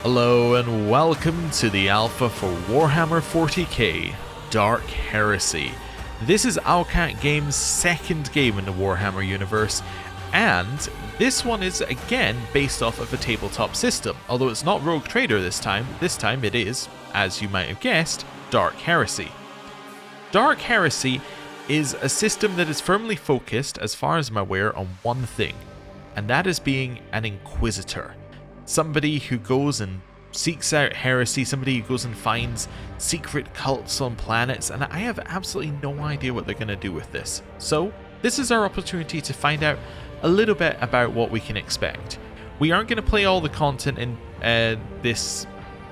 Hello and welcome to the alpha for Warhammer 40k, Dark Heresy. This is Owlcat Games' second game in the Warhammer universe, and this one is again based off of a tabletop system. Although it's not Rogue Trader this time it is, as you might have guessed, Dark Heresy. Dark Heresy is a system that is firmly focused, as far as I'm aware, on one thing, and that is being an Inquisitor. Somebody who goes and seeks out heresy, somebody who goes and finds secret cults on planets, and I have absolutely no idea what they're going to do with this. So, this is our opportunity to find out a little bit about what we can expect. We aren't going to play all the content in this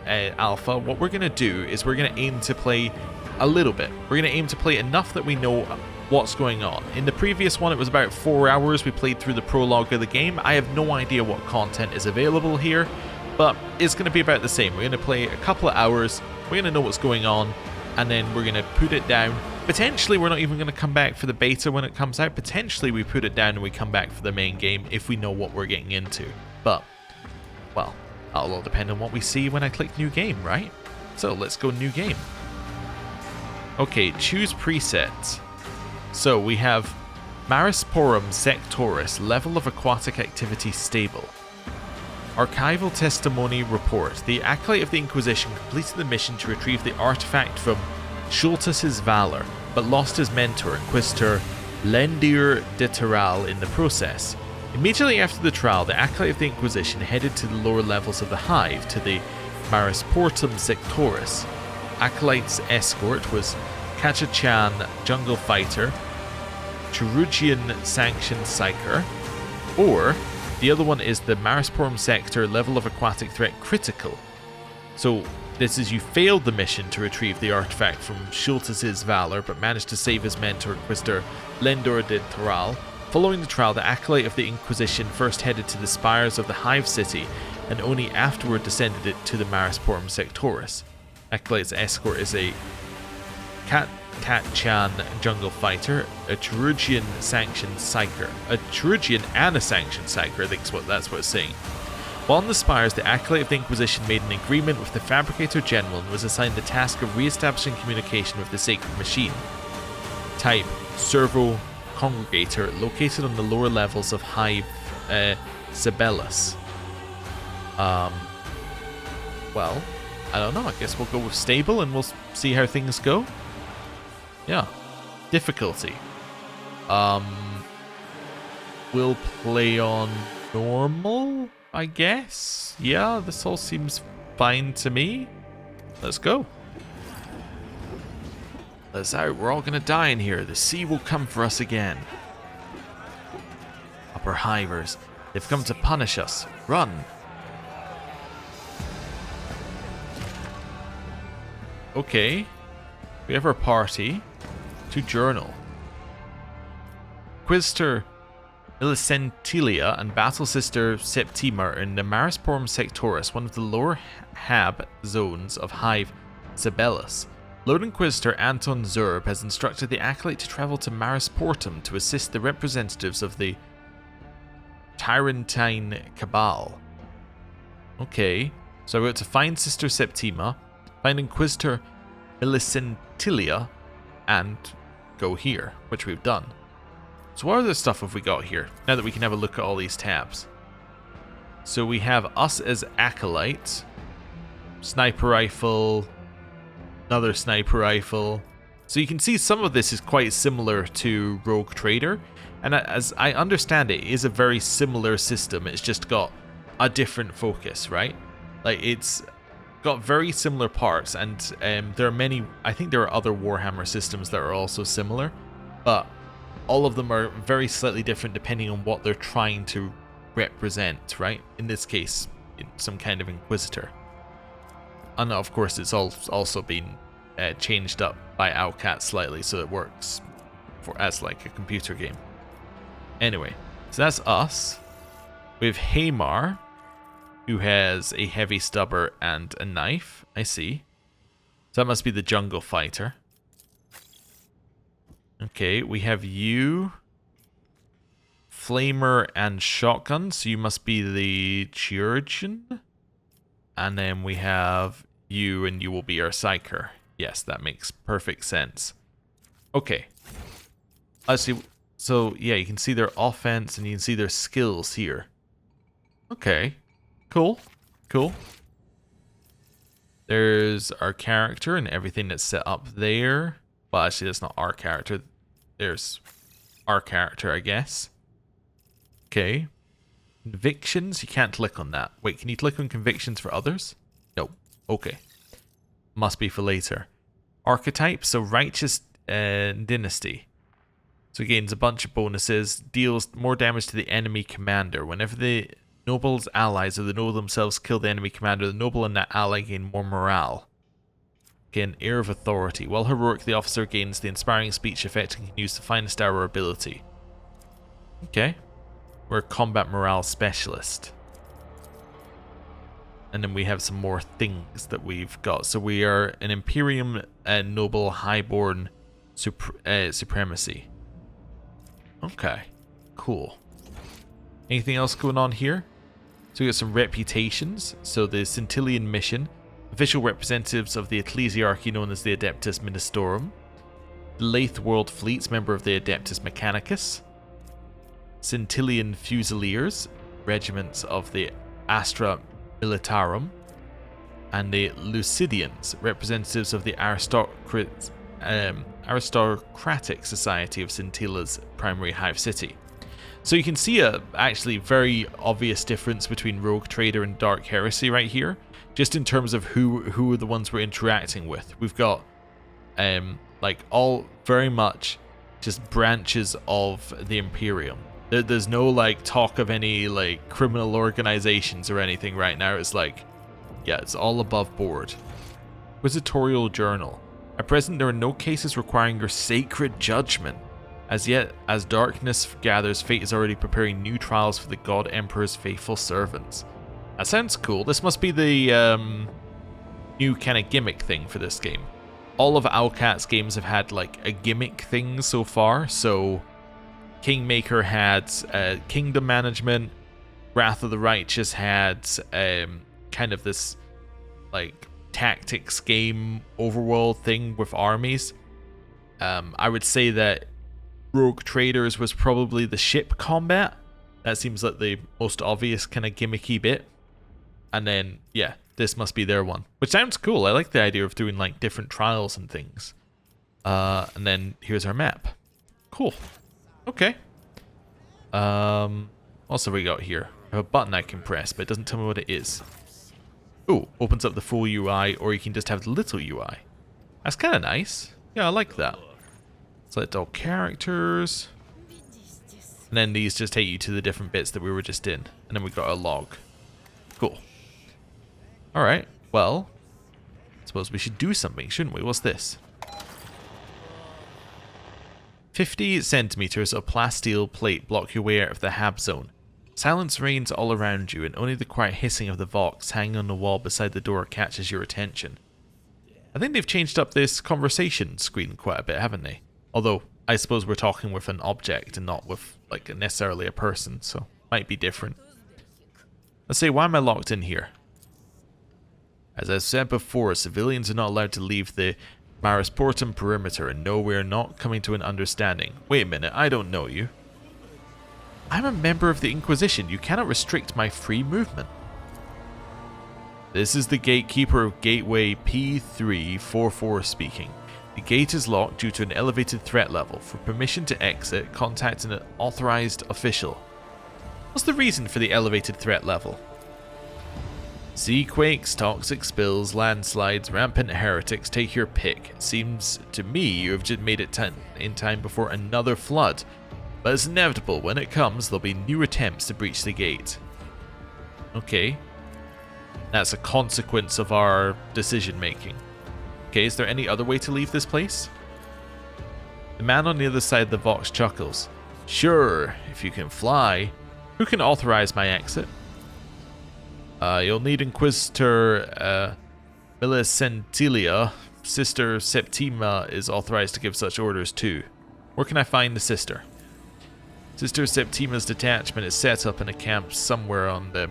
alpha. What we're going to do is we're going to aim to play a little bit. We're going to aim to play enough that we know what's going on. In the previous one, it was about 4 hours. We played through the prologue of the game. I have no idea what content is available here, but it's going to be about the same. We're going to play a couple of hours, we're going to know what's going on, and then we're going to put it down. Potentially, we're not even going to come back for the beta when it comes out. Potentially, we put it down and we come back for the main game if we know what we're getting into. But, well, that'll all depend on what we see when I click new game, right? So, let's go new game. Okay, choose presets. So we have Marisporum Sectoris, level of aquatic activity stable. Archival testimony report. The acolyte of the Inquisition completed the mission to retrieve the artifact from Schultes' valor, but lost his mentor, Inquisitor Lendir de Terral, in the process. Immediately after the trial, the acolyte of the Inquisition headed to the lower levels of the Hive, to the Marisportum Sectoris. Acolyte's escort was Kachachan Jungle Fighter, Cherugian Sanctioned Psyker, or the other one is the Marisporum Sector, level of aquatic threat critical. So this is you failed the mission to retrieve the artifact from Schultes' valor, but managed to save his mentor, Inquisitor Lendor de Terral. Following the trial, the acolyte of the Inquisition first headed to the spires of the Hive City, and only afterward descended it to the Marisporum Sectoris. Acolyte's escort is a Kachan Jungle Fighter, a Cherugian Sanctioned Psyker. A Cherugian and a Sanctioned Psyker, I think that's what it's saying. While on the spires, the acolyte of the Inquisition made an agreement with the Fabricator General and was assigned the task of re-establishing communication with the Sacred Machine. Type, Servo Congregator, located on the lower levels of Hive Sibelius. Well, I don't know, I guess we'll go with stable and we'll see how things go. Yeah. Difficulty. We'll play on normal, I guess. Yeah, this all seems fine to me. Let's go. Let's out. We're all gonna die in here. The sea will come for us again. Upper Hivers. They've come to punish us. Run. Okay. We have our party. To journal. Inquisitor Millicentilia and Battle Sister Septima are in the Marisporum Sectoris, one of the lower Hab zones of Hive Sibelius. Lord Inquisitor Anton Zurb has instructed the acolyte to travel to Marisportum to assist the representatives of the Tyrantine Cabal. Okay, so we're to find Sister Septima, find Inquisitor Millicentilia, and go here, which we've done. So what other stuff have we got here, now that we can have a look at all these tabs? So we have us as acolyte, sniper rifle, another sniper rifle. So you can see some of this is quite similar to Rogue Trader, and as I understand it, is a very similar system. It's just got a different focus, right? Like, it's got very similar parts, and there are many, I think there are other Warhammer systems that are also similar, but all of them are very slightly different depending on what they're trying to represent, right? In this case, some kind of Inquisitor. And of course, it's also been changed up by Owlcat slightly so it works as like a computer game. Anyway, so that's us. We have Hamar, who has a heavy stubber and a knife. I see. So that must be the jungle fighter. Okay, we have you. Flamer and shotgun, so you must be the Chirurgeon. And then we have you, and you will be our psyker. Yes, that makes perfect sense. Okay. Let's see. So, yeah, you can see their offense and you can see their skills here. Okay. Cool. Cool. There's our character and everything that's set up there. Well, actually, that's not our character. There's our character, I guess. Okay. Convictions. You can't click on that. Wait, can you click on convictions for others? No. Okay. Must be for later. Archetype. So, righteous dynasty. So, gains a bunch of bonuses. Deals more damage to the enemy commander. Whenever the noble's allies or the noble themselves kill the enemy commander, the noble and that ally gain more morale. Again, air of authority. While heroic, the officer gains the inspiring speech effect and can use the finest hour ability. Okay. We're a combat morale specialist. And then we have some more things that we've got. So we are an Imperium noble highborn supremacy. Okay. Cool. Anything else going on here? So we got some reputations. So the Centillian mission. Official representatives of the Ecclesiarchy known as the Adeptus Ministorum. The Lathe World Fleets, member of the Adeptus Mechanicus. Centillian Fusiliers, regiments of the Astra Militarum. And the Lucidians, representatives of the aristocratic society of Scintilla's primary hive city. So you can see a actually very obvious difference between Rogue Trader and Dark Heresy right here. Just in terms of who are the ones we're interacting with. We've got like all very much just branches of the Imperium. There's no like talk of any like criminal organizations or anything right now. It's like, yeah, it's all above board. Inquisitorial Journal. At present, there are no cases requiring your sacred judgment. As yet, as darkness gathers, fate is already preparing new trials for the God Emperor's faithful servants. That sounds cool. This must be the new kind of gimmick thing for this game. All of Owlcat's games have had like a gimmick thing so far. So Kingmaker had kingdom management. Wrath of the Righteous had kind of this like tactics game overworld thing with armies. I would say that Rogue Traders was probably the ship combat. That seems like the most obvious kind of gimmicky bit. And then, yeah, this must be their one. Which sounds cool. I like the idea of doing like different trials and things. And then here's our map. Cool. Okay. Also we got here. I have a button I can press, but it doesn't tell me what it is. Oh, opens up the full UI, or you can just have the little UI. That's kind of nice. Yeah, I like that. Select all characters. And then these just take you to the different bits that we were just in. And then we got a log. Cool. Alright, well, I suppose we should do something, shouldn't we? What's this? 50 centimeters of plasteel plate block your way out of the hab zone. Silence reigns all around you, and only the quiet hissing of the Vox hanging on the wall beside the door catches your attention. I think they've changed up this conversation screen quite a bit, haven't they? Although, I suppose we're talking with an object and not with like necessarily a person, so might be different. Let's say, why am I locked in here? As I've said before, civilians are not allowed to leave the Marisportum perimeter, and no, we are not coming to an understanding. Wait a minute, I don't know you. I'm a member of the Inquisition. You cannot restrict my free movement. This is the gatekeeper of Gateway P344 speaking. The gate is locked due to an elevated threat level. For permission to exit, contact an authorized official. What's the reason for the elevated threat level? Seaquakes, toxic spills, landslides, rampant heretics, take your pick. It seems to me you have just made it in time before another flood. But it's inevitable. When it comes, there'll be new attempts to breach the gate. Okay. That's a consequence of our decision making. Okay, is there any other way to leave this place? The man on the other side of the Vox chuckles. Sure, if you can fly. Who can authorize my exit? You'll need Inquisitor Millicentilia. Sister Septima is authorized to give such orders too. Where can I find the sister? Sister Septima's detachment is set up in a camp somewhere on the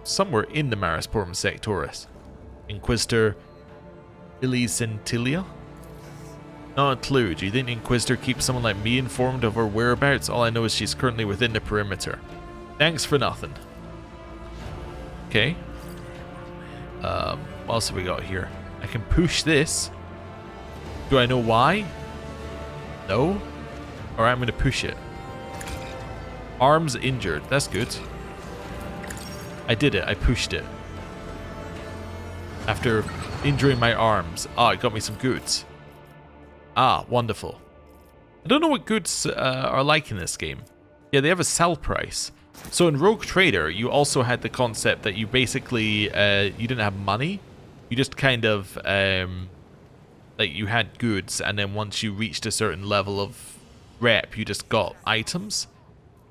somewhere in the Marisporum Sectoris. Inquisitor Ilicentilia? Not a clue. Do you think the Inquisitor keeps someone like me informed of her whereabouts? All I know is she's currently within the perimeter. Thanks for nothing. Okay. What else have we got here? I can push this. Do I know why? No? Alright, I'm going to push it. Arms injured. That's good. I did it. I pushed it. After injuring my arms. Ah, it got me some goods. Ah, wonderful. I don't know what goods are like in this game. Yeah, they have a sell price. So in Rogue Trader, you also had the concept that you basically, you didn't have money. You just kind of, like you had goods, and then once you reached a certain level of rep, you just got items.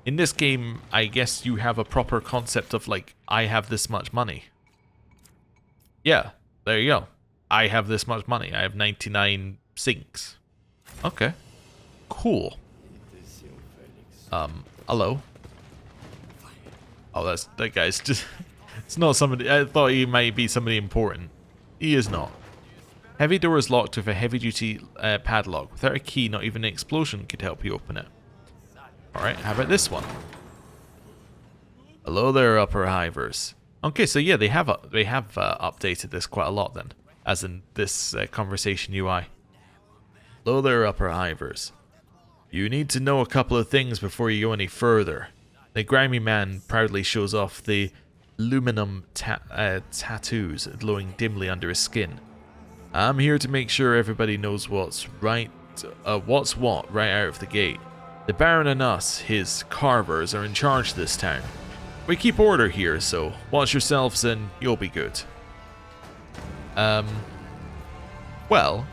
In this game, I guess you have a proper concept of like, I have this much money. Yeah, there you go. I have this much money. I have 99 sinks. Okay. Cool. Hello. Oh, that guy's just... It's not somebody... I thought he might be somebody important. He is not. Heavy door is locked with a heavy-duty padlock. Without a key, not even an explosion could help you open it. Alright, how about this one? Hello there, upper hivers. Okay, so yeah, they have updated this quite a lot then. As in this conversation UI. Hello there, upper hivers. You need to know a couple of things before you go any further. The grimy man proudly shows off the aluminum tattoos glowing dimly under his skin. I'm here to make sure everybody knows what's what right out of the gate. The Baron and us, his carvers, are in charge this town. We keep order here, so watch yourselves and you'll be good. Well,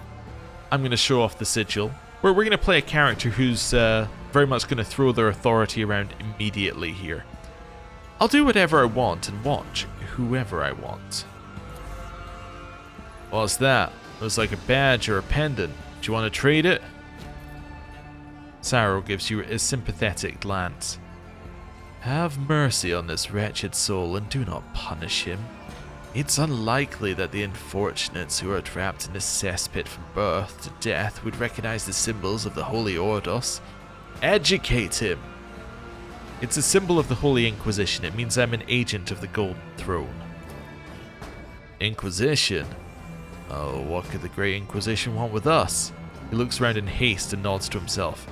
I'm going to show off the sigil. We're going to play a character who's very much going to throw their authority around immediately here. I'll do whatever I want and watch whoever I want. What's that? Looks like a badge or a pendant. Do you want to trade it? Sorrow gives you a sympathetic glance. Have mercy on this wretched soul and do not punish him. It's unlikely that the unfortunates who are trapped in a cesspit from birth to death would recognize the symbols of the Holy Ordos. Educate him! It's a symbol of the Holy Inquisition. It means I'm an agent of the Golden Throne. Inquisition? Oh, what could the Great Inquisition want with us? He looks around in haste and nods to himself.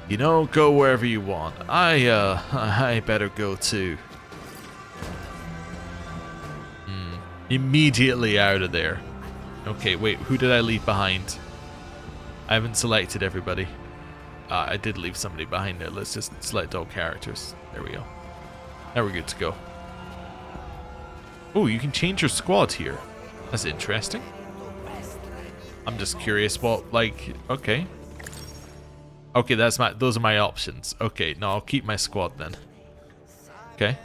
You know, go wherever you want. I better go too. Immediately out of there. Okay, wait, who did I leave behind? I haven't selected everybody. I did leave somebody behind there. Let's just select all characters. There we go. Now we're good to go. Oh, you can change your squad here. That's interesting. I'm just curious what, like, okay. Okay, those are my options. Okay, no, I'll keep my squad then. Okay.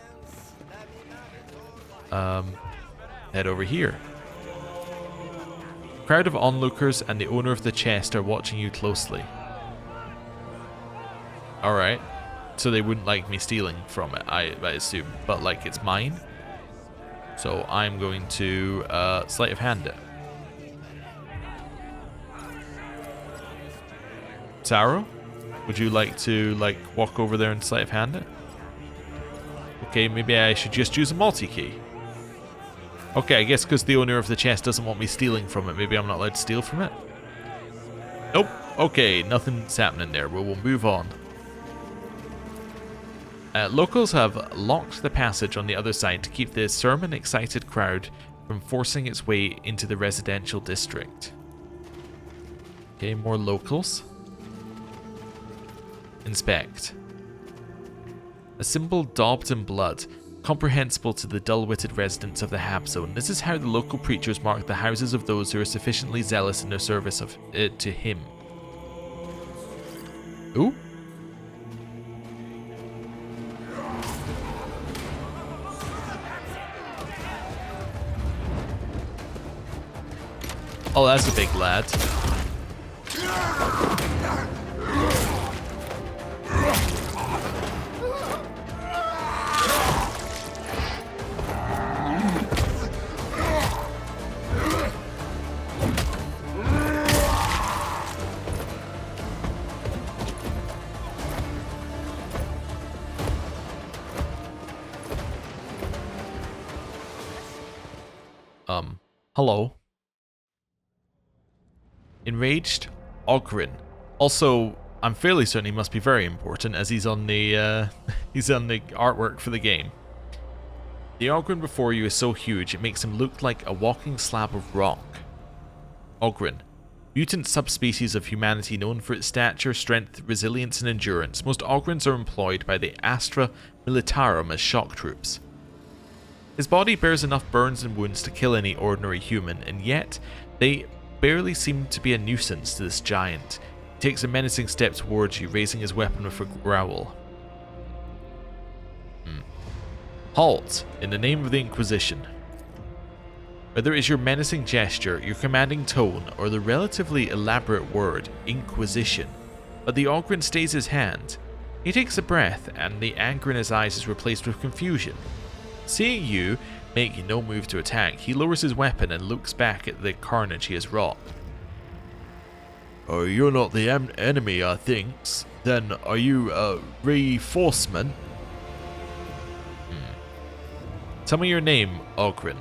Head over here. A crowd of onlookers and the owner of the chest are watching you closely. Alright. So they wouldn't like me stealing from it, I assume. But like it's mine. So I'm going to sleight of hand it. Taro? Would you like to like walk over there and sleight of hand it? Okay, maybe I should just use a multi-key. Okay, I guess because the owner of the chest doesn't want me stealing from it, maybe I'm not allowed to steal from it? Nope. Okay, nothing's happening there. We'll move on. Locals have locked the passage on the other side to keep the sermon-excited crowd from forcing its way into the residential district. Okay, more locals. Inspect. A symbol daubed in blood, comprehensible to the dull-witted residents of the Hab Zone. This is how the local preachers mark the houses of those who are sufficiently zealous in their service of to him. Ooh. Oh, that's a big lad. Hello. Enraged, ogryn. Also, I'm fairly certain he must be very important as he's on the he's on the artwork for the game. The ogryn before you is so huge it makes him look like a walking slab of rock. Ogryn. Mutant subspecies of humanity known for its stature, strength, resilience and endurance. Most ogryns are employed by the Astra Militarum as shock troops. His body bears enough burns and wounds to kill any ordinary human, and yet they barely seem to be a nuisance to this giant. He takes a menacing step towards you, raising his weapon with a growl. Halt, in the name of the Inquisition. Whether it is your menacing gesture, your commanding tone, or the relatively elaborate word, Inquisition, but the ogryn stays his hand. He takes a breath, and the anger in his eyes is replaced with confusion. Seeing you make no move to attack, he lowers his weapon and looks back at the carnage he has wrought. Oh, you're not the enemy, I thinks. Then are you a reinforcement? Tell me your name, ogryn.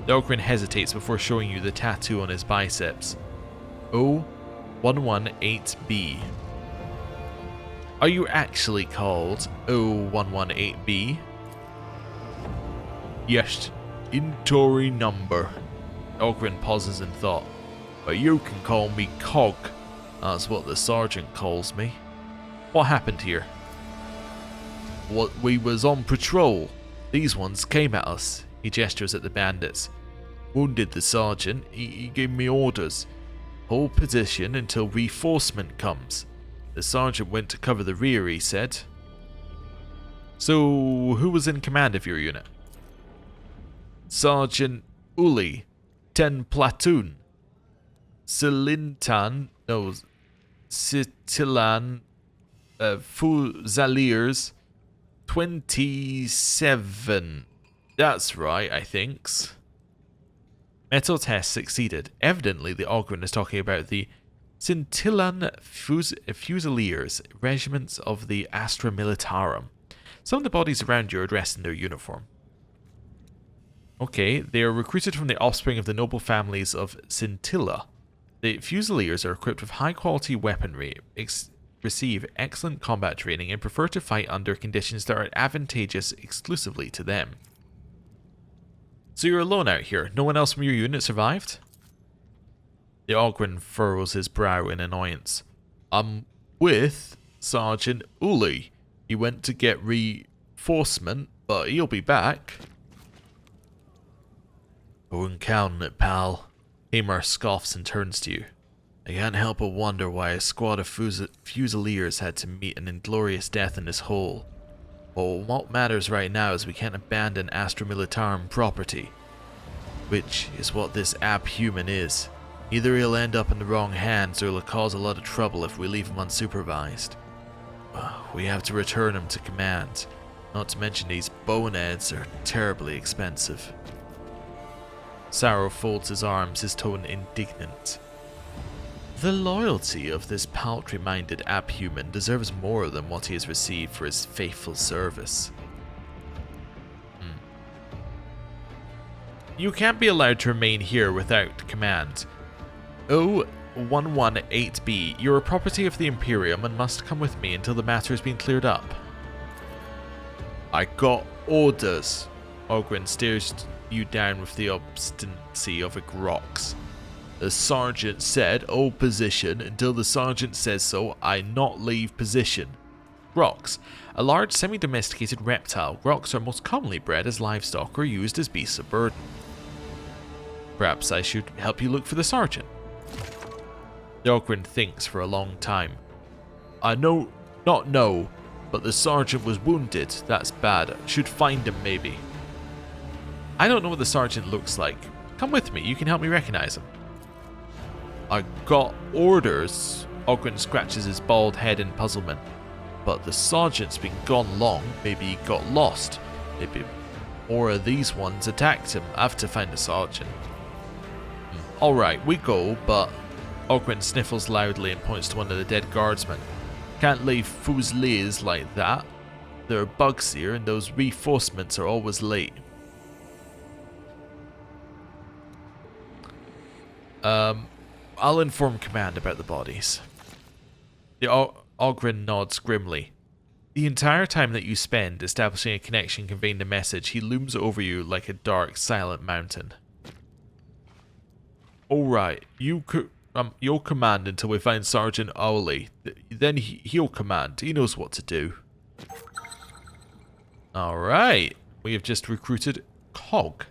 The ogryn hesitates before showing you the tattoo on his biceps. O118B. Are you actually called O118B? Yes, in Tory number. Ogryn pauses in thought. But you can call me Cog. That's what the sergeant calls me. What happened here? What, we was on patrol. These ones came at us. He gestures at the bandits. Wounded the sergeant. He gave me orders. Hold position until reinforcement comes. The sergeant went to cover the rear, he said. So, who was in command of your unit? Sergeant Uli, 10 platoon. Sitilan Fusiliers, 27. That's right, I thinks. Metal test succeeded. Evidently, the ogryn is talking about the Scintillan Fusiliers, regiments of the Astra Militarum. Some of the bodies around you are dressed in their uniform. Okay, they are recruited from the offspring of the noble families of Scintilla. The Fusiliers are equipped with high-quality weaponry, receive excellent combat training, and prefer to fight under conditions that are advantageous exclusively to them. So you're alone out here? No one else from your unit survived? The ogryn furrows his brow in annoyance. I'm with Sergeant Uli. He went to get reinforcement, but he'll be back. Go and count it, pal. Hamar scoffs and turns to you. I can't help but wonder why a squad of Fusiliers had to meet an inglorious death in this hole. Well, what matters right now is we can't abandon Astra Militarum property, which is what this abhuman is. Either he'll end up in the wrong hands or he'll cause a lot of trouble if we leave him unsupervised. We have to return him to command, not to mention these boneheads are terribly expensive. Sarrow folds his arms, his tone indignant. The loyalty of this paltry-minded abhuman deserves more than what he has received for his faithful service. You can't be allowed to remain here without command. O118B, you're a property of the Imperium and must come with me until the matter has been cleared up. I got orders. Ogryn stares you down with the obstinacy of a grox. The sergeant said, hold position. Until the sergeant says so, I not leave position. Grox. A large semi-domesticated reptile. Grox are most commonly bred as livestock or used as beasts of burden. Perhaps I should help you look for the sergeant. The ogryn thinks for a long time. I know, not know, but the sergeant was wounded. That's bad. Should find him maybe. I don't know what the sergeant looks like. Come with me, you can help me recognize him. I got orders. Ogryn scratches his bald head in puzzlement. But the sergeant's been gone long. Maybe he got lost. Maybe more of these ones attacked him. I have to find the sergeant. Alright, we go, but... Ogryn sniffles loudly and points to one of the dead guardsmen. Can't leave Fusiliers like that. There are bugs here and those reinforcements are always late. I'll inform command about the bodies. The ogryn nods grimly. The entire time that you spend establishing a connection conveying the message, he looms over you like a dark, silent mountain. Alright, you'll command until we find Sergeant Owley. Then he'll command. He knows what to do. Alright, we have just recruited Cog.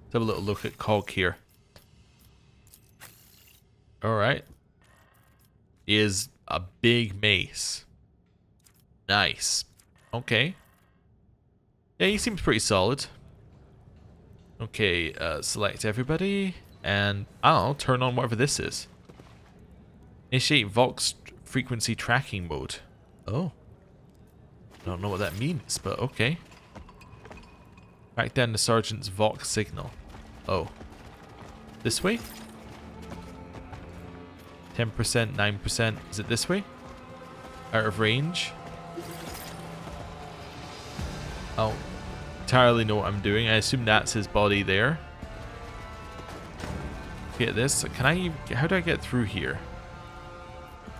Let's have a little look at Cog here. Alright. He is a big mace. Nice. Okay. Yeah, he seems pretty solid. Okay, select everybody. And I'll turn on whatever this is. Initiate Vox frequency tracking mode. Oh. I don't know what that means, but okay. Track down the sergeant's Vox signal. Oh. This way? 10%, 9%. Is it this way? Out of range? I don't entirely know what I'm doing. I assume that's his body there. Get this. Can I... How do I get through here?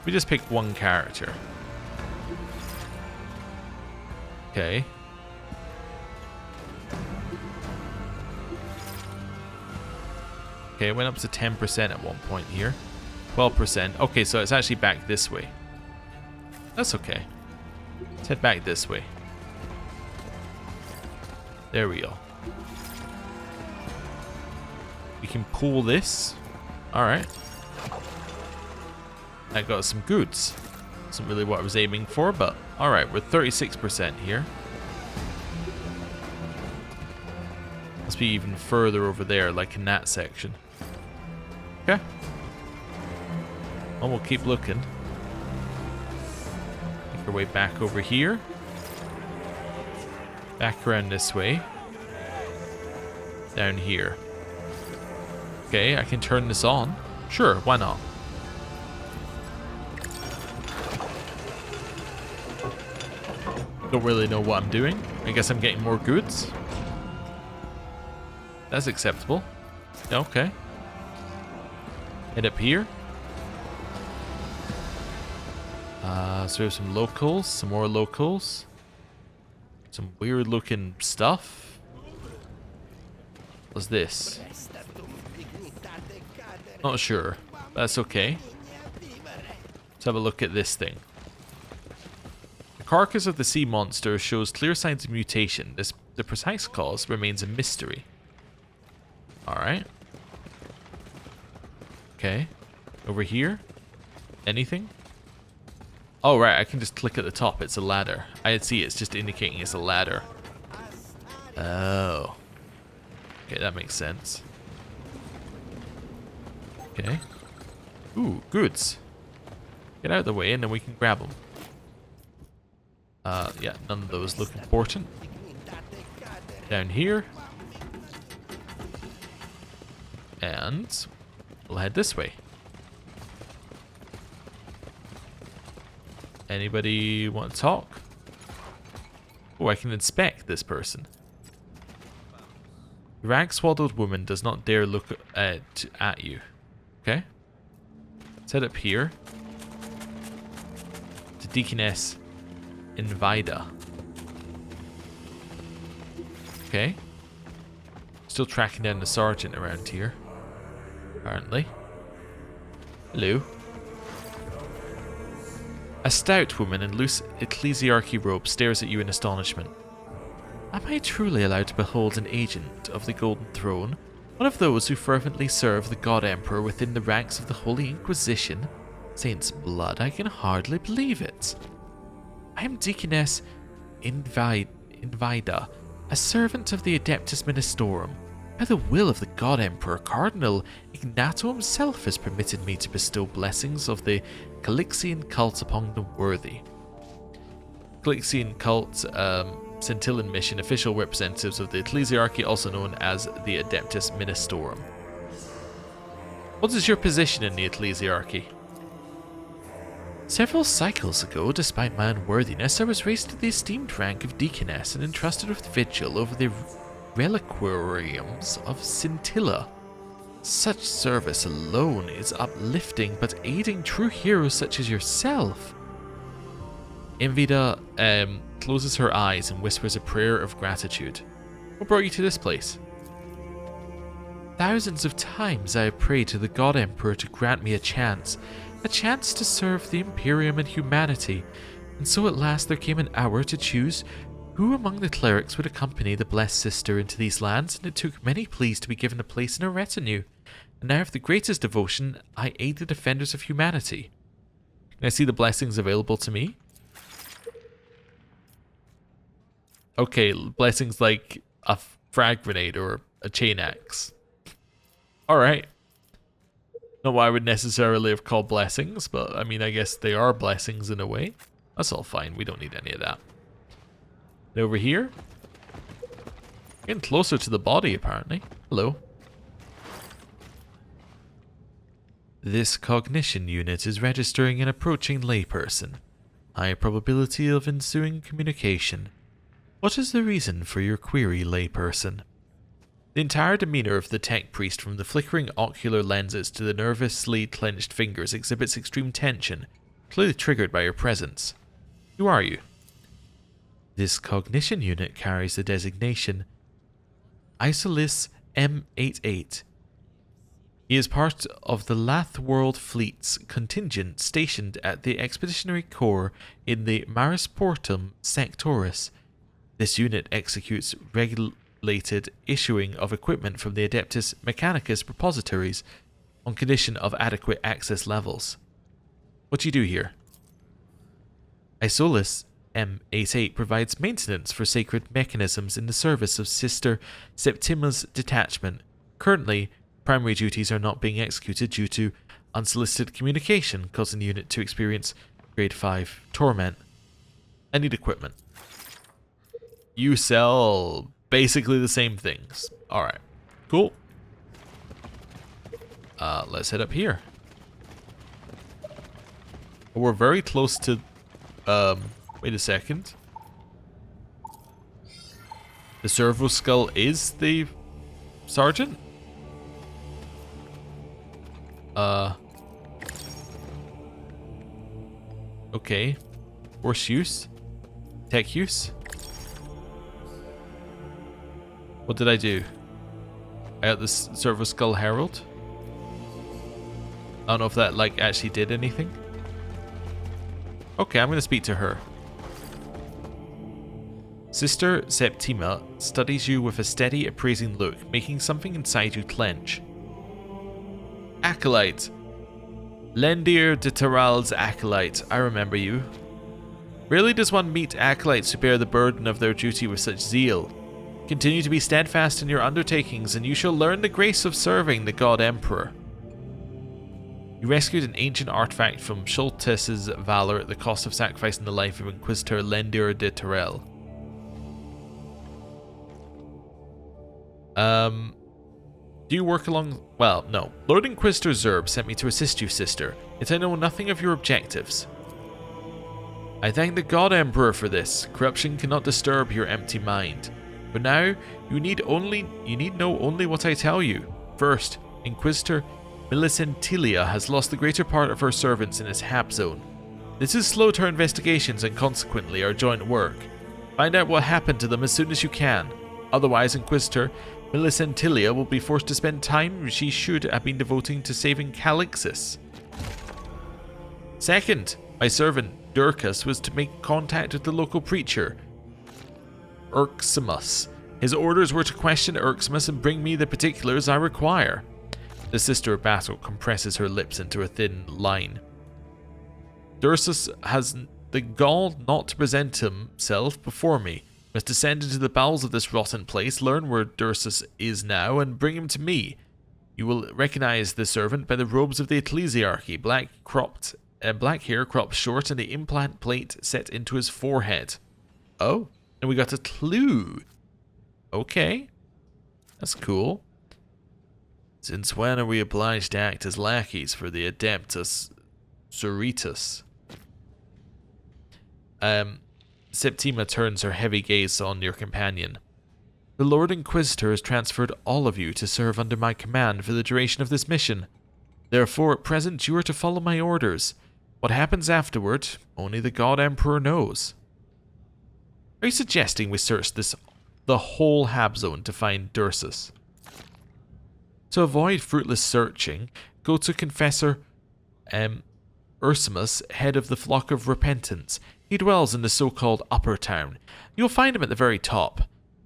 We just pick one character. Okay. Okay, it went up to 10% at one point here. 12%. Okay, so it's actually back this way. That's okay. Let's head back this way. There we go. We can pull this. Alright. I got some goods. Isn't really what I was aiming for, but alright, we're 36% here. Must be even further over there, like in that section. Okay. Well, we'll keep looking. Make our way back over here. Back around this way. Down here. Okay, I can turn this on. Sure, why not? Don't really know what I'm doing. I guess I'm getting more goods. That's acceptable. Okay. Head up here. So we have some locals, some more locals. Some weird looking stuff. What's this? Not sure. That's okay. Let's have a look at this thing. The carcass of the sea monster shows clear signs of mutation. The precise cause remains a mystery. Alright. Okay. Over here? Anything? Oh, right. I can just click at the top. It's a ladder. I see it's just indicating it's a ladder. Oh. Okay, that makes sense. Okay. Ooh, goods. Get out of the way and then we can grab them. Yeah, none of those look important. Down here. And we'll head this way. Anybody want to talk? Oh, I can inspect this person. The rag-swaddled woman does not dare look at you. Okay. Let's head up here to Deaconess Invida. Okay. Still tracking down the sergeant around here. Apparently. Hello. A stout woman in loose Ecclesiarchy robe stares at you in astonishment. Am I truly allowed to behold an agent of the Golden Throne? One of those who fervently serve the God Emperor within the ranks of the Holy Inquisition? Saint's blood, I can hardly believe it. I am Deaconess Invida, a servant of the Adeptus Ministorum. By the will of the God Emperor, Cardinal Ignato himself has permitted me to bestow blessings of the Calixian cult upon the worthy. Calixian cult, Scintillan mission, official representatives of the Ecclesiarchy, also known as the Adeptus Ministorum. What is your position in the Ecclesiarchy? Several cycles ago, despite my unworthiness, I was raised to the esteemed rank of Deaconess and entrusted with vigil over the reliquariums of Scintilla. Such service alone is uplifting, but aiding true heroes such as yourself. Invida closes her eyes and whispers a prayer of gratitude. What brought you to this place? Thousands of times I have prayed to the God Emperor to grant me a chance to serve the Imperium and humanity, and so at last there came an hour to choose who among the clerics would accompany the blessed sister into these lands, and it took many pleas to be given a place in her retinue, and now with the greatest devotion I aid the defenders of humanity. Can I see the blessings available to me? Okay, blessings like a frag grenade or a chain axe. Alright. Not what I would necessarily have called blessings, but I mean, I guess they are blessings in a way. That's all fine, we don't need any of that. And over here? Getting closer to the body, apparently. Hello. This cognition unit is registering an approaching layperson. High probability of ensuing communication. What is the reason for your query, layperson? The entire demeanor of the tech priest, from the flickering ocular lenses to the nervously clenched fingers, exhibits extreme tension, clearly triggered by your presence. Who are you? This cognition unit carries the designation Calixis M88. He is part of the Lathworld Fleet's contingent stationed at the Expeditionary Corps in the Marisportum Sectoris. This unit executes regulated issuing of equipment from the Adeptus Mechanicus repositories on condition of adequate access levels. What do you do here? Calixis M88 provides maintenance for sacred mechanisms in the service of Sister Septima's detachment. Currently, primary duties are not being executed due to unsolicited communication, causing the unit to experience grade 5 torment. I need equipment. You sell basically the same things. Alright, cool. Let's head up here. We're very close to... wait a second. The servo skull is the sergeant? Okay. Force use? Tech use? What did I do? I got this servo skull herald? I don't know if that, like, actually did anything. Okay, I'm gonna speak to her. Sister Septima studies you with a steady, appraising look, making something inside you clench. Acolyte. Lendir de Terral's acolyte. I remember you. Rarely does one meet acolytes who bear the burden of their duty with such zeal. Continue to be steadfast in your undertakings, and you shall learn the grace of serving the God Emperor. You rescued an ancient artifact from Schultes' valor at the cost of sacrificing the life of Inquisitor Lendir de Terrell. Do you work along... Well, no. Lord Inquisitor Zerb sent me to assist you, sister, yet I know nothing of your objectives. I thank the God Emperor for this. Corruption cannot disturb your empty mind. But now, you need know only what I tell you. First, Inquisitor Millicentilia has lost the greater part of her servants in his Hab Zone. This has slowed her investigations and consequently our joint work. Find out what happened to them as soon as you can. Otherwise, Inquisitor Millicentilia will be forced to spend time she should have been devoting to saving Calixis. Second, my servant Durkas was to make contact with the local preacher, Erximus. His orders were to question Erximus and bring me the particulars I require. The Sister of Battle compresses her lips into a thin line. Dursus has the gall not to present himself before me. Must descend into the bowels of this rotten place, learn where Dursus is now, and bring him to me. You will recognize the servant by the robes of the Ecclesiarchy, black hair cropped short, and the implant plate set into his forehead. Oh, and we got a clue. Okay, that's cool. Since when are we obliged to act as lackeys for the Adeptus Soritus? Septima turns her heavy gaze on your companion. The Lord Inquisitor has transferred all of you to serve under my command for the duration of this mission. Therefore, at present, you are to follow my orders. What happens afterward, only the God Emperor knows. Are you suggesting we search the whole Hab Zone to find Dursus? To avoid fruitless searching, go to Confessor Ursimus, head of the Flock of Repentance. He dwells in the so-called Upper Town. You'll find him at the very top.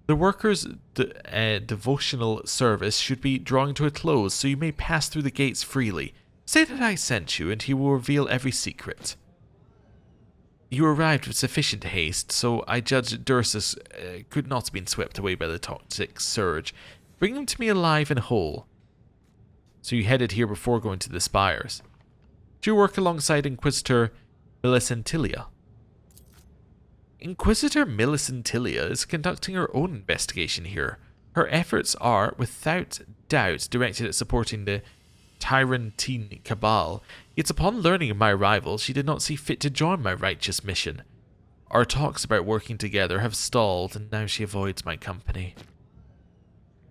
The workers' devotional service should be drawing to a close, so you may pass through the gates freely. Say that I sent you, and he will reveal every secret. You arrived with sufficient haste, so I judge that Dursus could not have been swept away by the toxic surge. Bring him to me alive and whole. So you headed here before going to the spires. Do you work alongside Inquisitor Millicentilia? Inquisitor Millicentilia is conducting her own investigation here. Her efforts are, without doubt, directed at supporting the Tyrantine Cabal, yet upon learning of my arrival, she did not see fit to join my righteous mission. Our talks about working together have stalled, and now she avoids my company.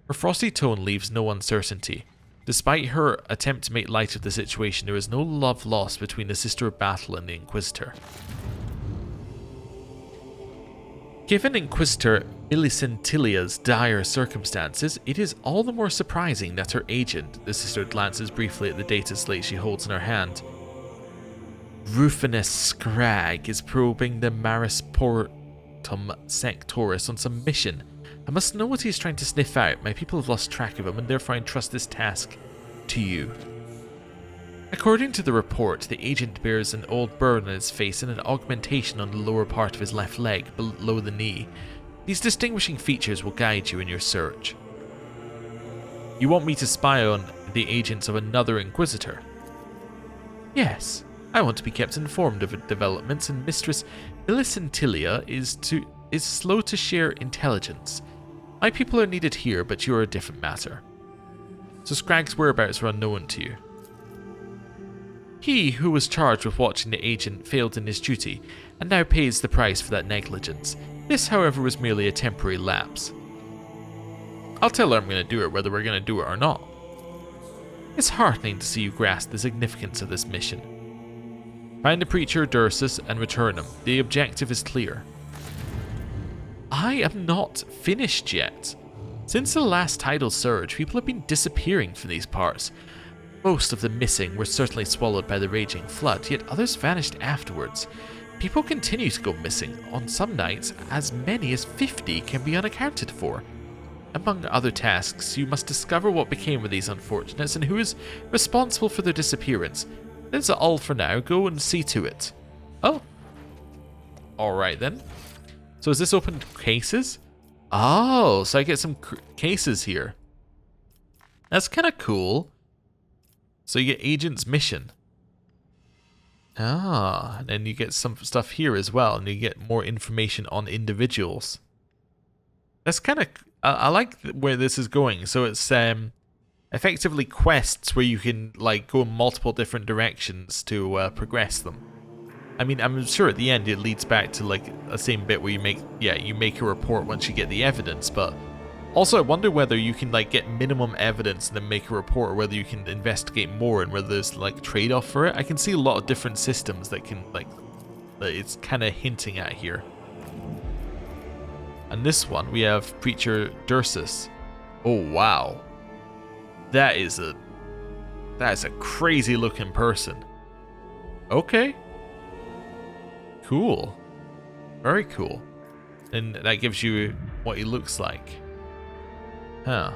Her frosty tone leaves no uncertainty. Despite her attempt to make light of the situation, there is no love lost between the Sister of Battle and the Inquisitor. Given Inquisitor Millicentilia's dire circumstances, it is all the more surprising that her agent, the sister glances briefly at the data slate she holds in her hand, Rufinus Scrag, is probing the Maris Portum Sectoris on some mission. I must know what he's trying to sniff out. My people have lost track of him, and therefore I entrust this task to you. According to the report, the agent bears an old burn on his face and an augmentation on the lower part of his left leg, below the knee. These distinguishing features will guide you in your search. You want me to spy on the agents of another Inquisitor? Yes, I want to be kept informed of developments, and Mistress Millicentilia is slow to share intelligence. My people are needed here, but you are a different matter. So Scragg's whereabouts are unknown to you. He who was charged with watching the agent failed in his duty, and now pays the price for that negligence. This, however, was merely a temporary lapse. I'll tell her I'm going to do it, whether we're going to do it or not. It's heartening to see you grasp the significance of this mission. Find the preacher Dursus and return him. The objective is clear. I am not finished yet. Since the last tidal surge, people have been disappearing from these parts. Most of the missing were certainly swallowed by the raging flood, yet others vanished afterwards. People continue to go missing. On some nights, as many as 50 can be unaccounted for. Among other tasks, you must discover what became of these unfortunates and who is responsible for their disappearance. That's all for now. Go and see to it. Oh. Alright then. So is this open cases? Oh, so I get some cases here. That's kind of cool. So you get Agent's Mission. Ah, and then you get some stuff here as well, and you get more information on individuals. That's kind of... I like where this is going. So it's effectively quests where you can like go in multiple different directions to progress them. I mean, I'm sure at the end it leads back to like the same bit where you make a report once you get the evidence, but also I wonder whether you can like get minimum evidence and then make a report, or whether you can investigate more and whether there's like trade-off for it. I can see a lot of different systems that can like that it's kind of hinting at here. And this one we have Preacher Dursus. Oh wow. That is a crazy looking person. Okay. Cool. Very cool. And that gives you what he looks like. Huh.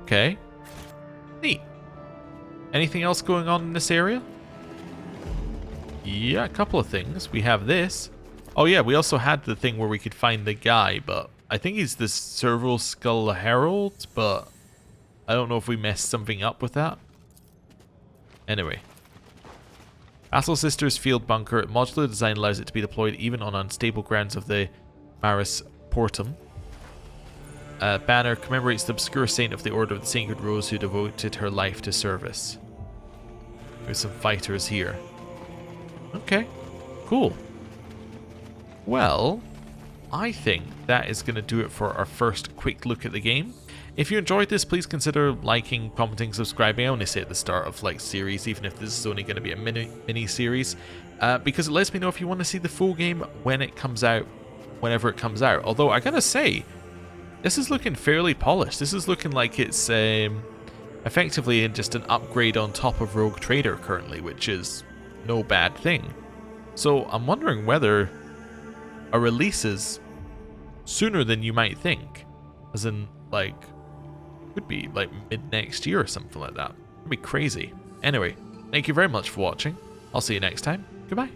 Okay. Neat. Anything else going on in this area? Yeah, a couple of things. We have this. Oh yeah, we also had the thing where we could find the guy, but I think he's the Serval Skull Herald, but I don't know if we messed something up with that. Anyway. Vassal Sisters Field Bunker. Modular design allows it to be deployed even on unstable grounds of the Maris Portum. Banner commemorates the obscure saint of the Order of the Sacred Rose who devoted her life to service. There's some fighters here. Okay, cool. Well, I think that is going to do it for our first quick look at the game. If you enjoyed this, please consider liking, commenting, subscribing. I only say at the start of like series, even if this is only going to be a mini series, because it lets me know if you want to see the full game when it comes out, whenever it comes out. Although I gotta say, this is looking fairly polished. This is looking like it's effectively just an upgrade on top of Rogue Trader currently, which is no bad thing. So I'm wondering whether a release is sooner than you might think, as in like could be like mid next year or something like that. It'd be crazy. Anyway, thank you very much for watching. I'll see you next time. Goodbye.